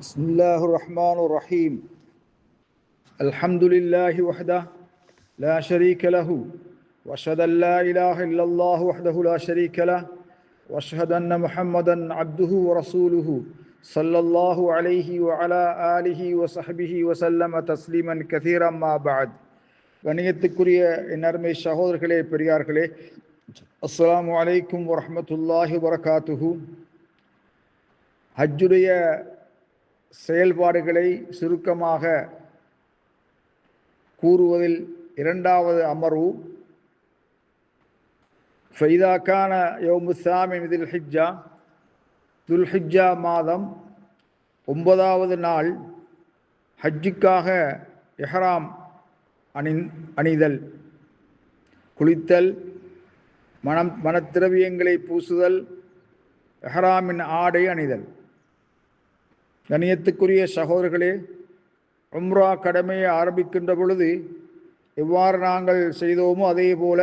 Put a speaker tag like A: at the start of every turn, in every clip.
A: بسم الله الرحمن الرحيم. الحمد لله وحده لا شريك له واشهد ان لا اله الا الله وحده لا شريك له واشهد ان محمدا عبده ورسوله صلى الله عليه وعلى اله وصحبه وسلم تسليما كثيرا ما بعد. கணியத்துக்குரிய நர்மை சகோதரர்களே, பெரியார்களே, அஸ்ஸலாமு அலைக்கும் வரஹ்மத்துல்லாஹி வபரகாத்துஹு. ஹஜ்ஜுடைய செயல்பாடுகளை சுருக்கமாக கூறுவதில் இரண்டாவது அமர்வு ஃபைதா கான யௌமு ஸாமின் தில் ஹிஜ்ஜா, துல்ஹிஜ்ஜா மாதம் 9வது நாள் ஹஜ்ஜுக்காக இஹ்ராம் அணிதல், குளித்தல், மனத்திரவியங்களை பூசுதல், இஹ்ராமின் ஆடை அணிதல். கணியத்துக்குரிய சகோதரர்களே, உம்ரா கடமையை ஆரம்பிக்கின்ற பொழுது எவ்வாறு நாங்கள் செய்தோமோ அதே போல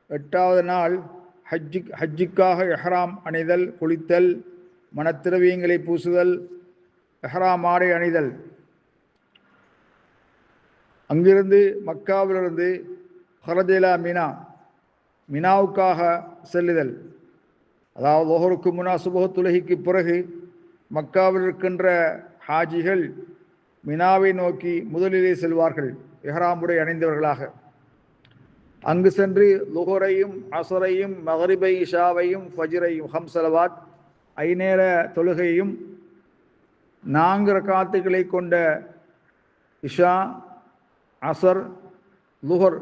A: 8வது நாள் ஹஜ்ஜுக்காக இஹ்ராம் அணிதல், குளித்தல், மனத்திரவியங்களை பூசுதல், இஹ்ராம் ஆடை அணிதல். அங்கிருந்து மக்காவிலிருந்து ஹரஜிலா மினாவுக்காக செல்லுதல், அதாவது லுஹருக்கு முன்னா சுபஹ் தொழுகைக்கு பிறகு மக்காவில் இருக்கின்ற ஹாஜிகள் மினாவை நோக்கி முதலிலே செல்வார்கள் இஹ்ராமுடை அணிந்தவர்களாக. அங்கு சென்று லுஹரையும் அஸரையும் மக்ரிபை இஷாவையும் ஃபஜ்ரையும் ஹம்சலவாத் ஐநேர தொழுகையும் 4 ரக்காத்துகளை கொண்ட இஷா, அஸர், லுஹர்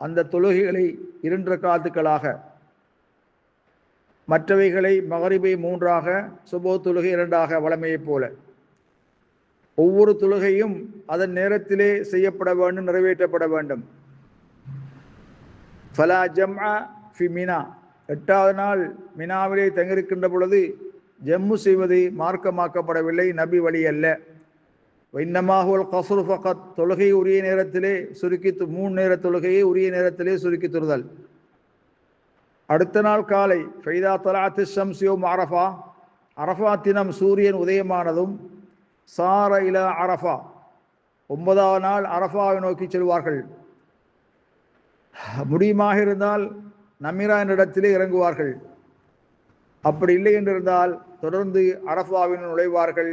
A: அந்த தொழுகைகளை 2 ரக்காத்துக்களாக, மற்றவைகளை மகரிபை 3ஆக, சுபஹ் தொழுகை 2ஆக வழமையைப் போல ஒவ்வொரு தொழுகையும் அதன் நேரத்திலே செய்யப்பட வேண்டும், நிறைவேற்றப்பட வேண்டும். ஃபலா ஜம்அ ஃபி மினா, 8வது நாள் மினாவிலே தங்கியிருக்கின்ற பொழுது ஜம்மு செய்வது மார்க்கமாக்கப்படவில்லை, நபி வழி அல்ல. இன்னமாஹுல் கஸ்ரு ஃபகத், தொழுகை உரிய நேரத்திலே சுருக்கி 3 நேர தொழுகையை உரிய நேரத்திலே சுருக்கி தொழுதல். அடுத்த நாள் காலை ஃபைதா தலஅத் ஷம்ஸ் யௌம் அரஃபா, அரஃபா தினம் சூரியன் உதயமானதும் சார இலா அரஃபா, 9வது நாள் அரஃபாவை நோக்கி செல்வார்கள். முடியுமாக இருந்தால் நமிரா என்ற இடத்திலே இறங்குவார்கள். அப்படி இல்லை என்றிருந்தால் தொடர்ந்து அரஃபாவின் நுழைவார்கள்.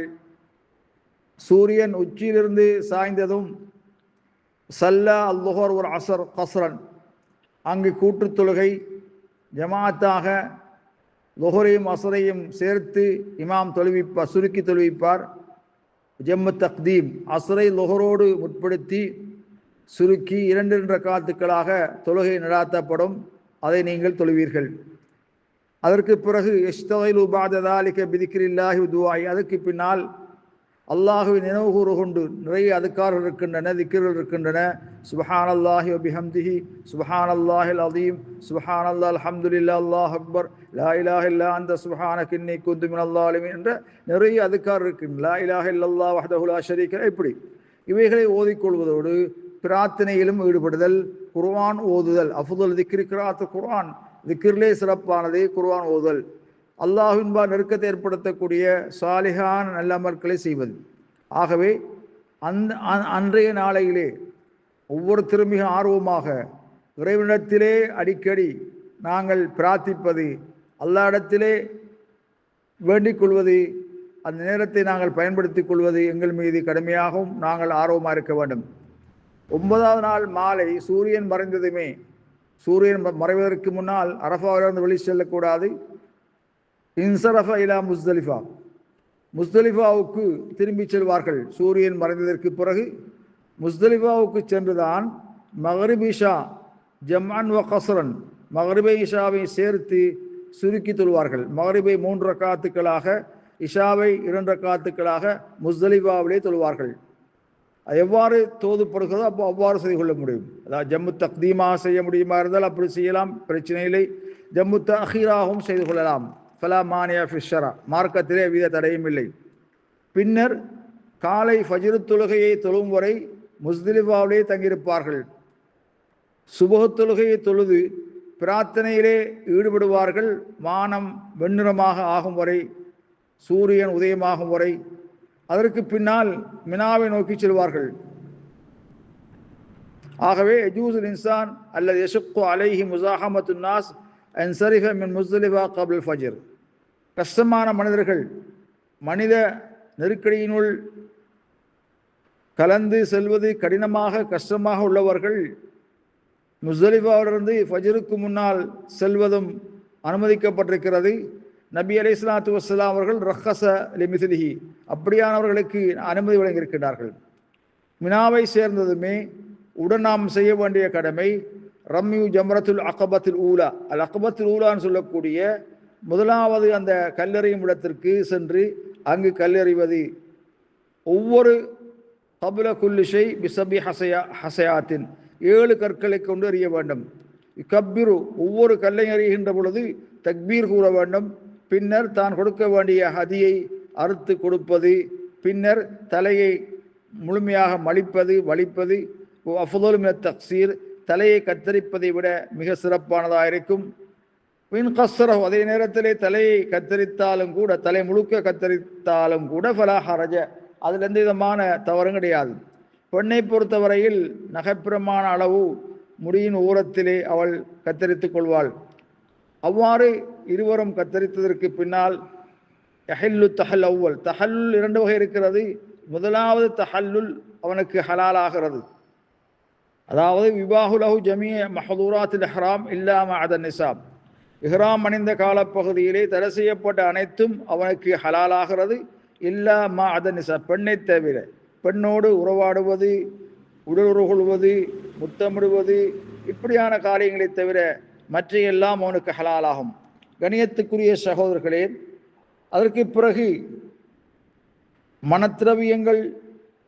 A: சூரியன் உச்சியிலிருந்து சாய்ந்ததும் சல்லா அல்-லுஹர் வல் அஸர் கஸ்ரன், அங்கு கூட்டுத் தொழுகை ஜமாத்தாக லுஹரையும் அஸரையும் சேர்த்து இமாம் தொழுவிப்பார், சுருக்கி தொழுவிப்பார். ஜம்மு தக்தீம், அஸரை லுஹரோடு முற்படுத்தி சுருக்கி 2 ரக்காத்துக்களாக தொழுகை நடாத்தப்படும், அதை நீங்கள் தொழுவீர்கள். அதற்கு பிறகு யஸ்தகிலு பஅத ذلك பிதிக்ரில்லாஹி துஆஇ, அதற்கு பின்னால் அல்லாஹுவை நினைவு கூறு கொண்டு நிறைய அதுக்கார்கள் இருக்கின்றன, திக்ர்கள் இருக்கின்றன. சுப்ஹானல்லாஹி வ பிஹம்திஹி, சுப்ஹானல்லாஹில் அஸீம், சுப்ஹானல்லாஹ், அல்ஹம்துலில்லாஹ், அல்லாஹ் அக்பர், லா இலாஹ இல்லா அன்த சுப்ஹானக இன்னி குன்து மினல் ஸாலிமீன் என்ற நிறைய அதுக்கார் இருக்கின்றன. லா இலாஹ இல்லல்லாஹ் வஹ்தஹு லா ஷரீக லஹு. இப்படி இவைகளை ஓதிக்கொள்வதோடு பிரார்த்தனையிலும் ஈடுபடுதல், குர்ஆன் ஓதுதல். அஃதுல் திக்ரி கிராஅத்து குர்ஆன், திக்ரிலே சிறப்பானது குர்ஆன் ஓதுதல். அல்லாஹ்வின்பா நெருக்கத்தை ஏற்படுத்தக்கூடிய சாலிஹான நல்லமல்களை செய்வது. ஆகவே அன்றைய நாளையிலே ஒவ்வொருத்தரும் மிக ஆர்வமாக இறைவனிடத்திலே அடிக்கடி நாங்கள் பிரார்த்திப்பது, அல்லாஹ்விடத்திலே வேண்டிக் கொள்வது, அந்த நேரத்தை நாங்கள் பயன்படுத்திக் கொள்வது எங்கள் மீது கடமையாகவும் நாங்கள் ஆர்வமாக இருக்க வேண்டும். 9வது நாள் மாலை சூரியன் மறைந்ததுமே, சூரியன் மறைவதற்கு முன்னால் அரஃபாவிலிருந்து வெளி செல்லக்கூடாது. இன்சரஃப இலா முஸ்தலிஃபா, முஸ்தலிஃபாவுக்கு திரும்பி செல்வார்கள். சூரியன் மறைந்ததற்கு பிறகு முஸ்தலிஃபாவுக்கு சென்றுதான் மக்ரிப் இஷா ஜம்அன் வ கஸ்ரன், மக்ரிபை இஷாவை சேர்த்து சுருக்கி தொழுவார்கள். மக்ரிபை 3 ரக்காத்துக்களாக, இஷாவை 2 ரக்காத்துக்களாக முஸ்தலிஃபாவிலே தொழுவார்கள். அது எவ்வாறு தோதுப்படுகிறதோ அப்போ அவ்வாறு செய்து கொள்ள முடியும். அதாவது ஜம்மு தக்தீமாக செய்ய முடியுமா இருந்தால் அப்படி செய்யலாம், பிரச்சனை இல்லை. ஜம்மு தஅkhீராகவும் செய்து கொள்ளலாம். ஃபலா மானியா ஃபி ஷரா, மார்க்கத்திலே எவ்வித தடையும் இல்லை. பின்னர் காலை ஃபஜ்ர் தொழுகையை தொழும் வரை முஸ்தலிஃபாவிலே தங்கியிருப்பார்கள். சுபஹ் தொழுகையை தொழுது பிரார்த்தனையிலே ஈடுபடுவார்கள். வானம் வெண்ணிறமாக ஆகும் வரை, சூரியன் உதயமாகும் வரை அதற்கு பின்னால் மினாவை நோக்கி செல்வார்கள். ஆகவே யஜூசுல் இன்சான் அல்லது யஷுக்கு அலைஹி முஸாஹமத்து நாஸ் அன்சரிஃப மின் முஸ்தலிஃபா கப்ல் ஃபஜ்ர். கஷ்டமான மனிதர்கள், மனித நெருக்கடியினுள் கலந்து செல்வது கடினமாக கஷ்டமாக உள்ளவர்கள் முஸ்தலிஃபாவிலிருந்து ஃபஜ்ருக்கு முன்னால் செல்வதும் அனுமதிக்கப்பட்டிருக்கிறது. நபி அலைஹிஸ்ஸலாத்து வஸ்ஸலாம் அவர்கள் ரஹஸ லிமிஸ்லிஹி, அப்படியானவர்களுக்கு அனுமதி வழங்கியிருக்கிறார்கள். மினாவை சேர்ந்ததுமே உடன் நாம் செய்ய வேண்டிய கடமை ரம்யு ஜம்ரத்துல் அகபத்துல் ஊலா, அல் அகபத்துல் ஊலான்னு சொல்லக்கூடிய முதலாவது அந்த கல்லெறியும் இடத்திற்கு சென்று அங்கு கல்லெறிவது. ஒவ்வொரு கபுல குல்லிஷை பிசபி ஹசயாத்தின், 7 கற்களை கொண்டு எறிய வேண்டும். கப்பிரு, ஒவ்வொரு கல்லை எறிகின்ற பொழுது தக்பீர் கூற வேண்டும். பின்னர் தான் கொடுக்க வேண்டிய ஹதியை அறுத்து கொடுப்பது, பின்னர் தலையை முழுமையாக மலிப்பது வலிப்பது. அஃதலு மினத் தக்சீர், தலையை கத்தரிப்பதை விட மிக சிறப்பானதாக இருக்கும். பின் கஸ்ரஹு, அதே நேரத்திலே தலையை கத்தரித்தாலும் கூட, தலை முழுக்க கத்தரித்தாலும் கூட ஃபலா ஹரஜ, அதில் எந்த விதமான தவறும் கிடையாது. பெண்ணை பொறுத்தவரையில் நகைப்பிரமான அளவு முடியின் ஓரத்திலே அவள் கத்தரித்துக் கொள்வாள். அவ்வாறு இருவரும் கத்தரித்ததற்கு பின்னால் யஹில்லு தஹல் அவ்வல், தஹல்லுல் 2 வகை இருக்கிறது. முதலாவது தஹல்லுல் அவனுக்கு ஹலாலாகிறது, அதாவது விபாஹுலஹு ஜமீ மஹதூராத்தில் இஹ்ராம் இல்லாம அதன் நிசாப், இஹ்ராம் அணிந்த காலப்பகுதியிலே தடை செய்யப்பட்ட அனைத்தும் அவனுக்கு ஹலாலாகிறது. இல்லாம அதன் நிசாப், பெண்ணை தவிர. பெண்ணோடு உறவாடுவது, உடலுறவு கொள்வது, முத்தமிடுவது, இப்படியான காரியங்களை தவிர மற்ற எல்லாம் அவனுக்கு ஹலாலாகும். கணியத்துக்குரிய சகோதரர்களே, அதற்கு பிறகு மனத்திரவியங்கள்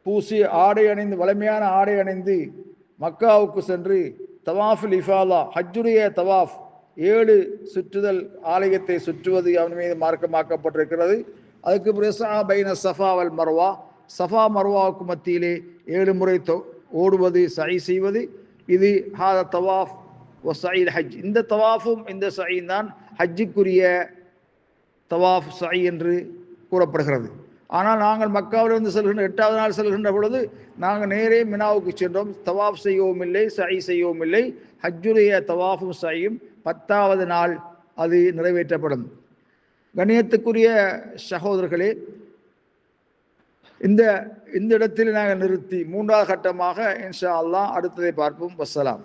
A: பூசி ஆடை அணிந்து, வலிமையான ஆடை அணிந்து மக்காவுக்கு சென்று தவாஃபுல் இஃபாலா, ஹஜ்ஜுடைய தவாஃப், 7 சுற்றுதல், ஆலயத்தை சுற்றுவது அவன் மீது மார்க்கமாக்கப்பட்டிருக்கிறது. அதுக்கு பிறகு பைன சஃபா வல் மர்வா, சஃபா மர்வாவுக்கு மத்தியிலே 7 முறை ஓடுவது, சை செய்வது. இது ஹாத தவாஃப் ஒ சயீல் ஹஜ். இந்த தவாஃபும் இந்த சயீன் தான் ஹஜ்ஜுக்குரிய தவாஃப் சை என்று கூறப்படுகிறது. ஆனால் நாங்கள் மக்காவிலிருந்து செல்கின்ற 8வது நாள் செல்கின்ற பொழுது நாங்கள் நேரே மினாவுக்கு சென்றோம். தவாஃப் செய்யவும் இல்லை, சை செய்யவும் இல்லை. ஹஜ்ஜுடைய தவாஃபும் சையும் 10வது நாள் அது நிறைவேற்றப்படும். கண்ணியத்துக்குரிய சகோதரர்களே, இந்த இடத்தில் நாங்கள் நிறுத்தி 3வது கட்டமாக இன்ஷா அல்லாஹ் அடுத்ததை பார்ப்போம். வஸ்ஸலாம்.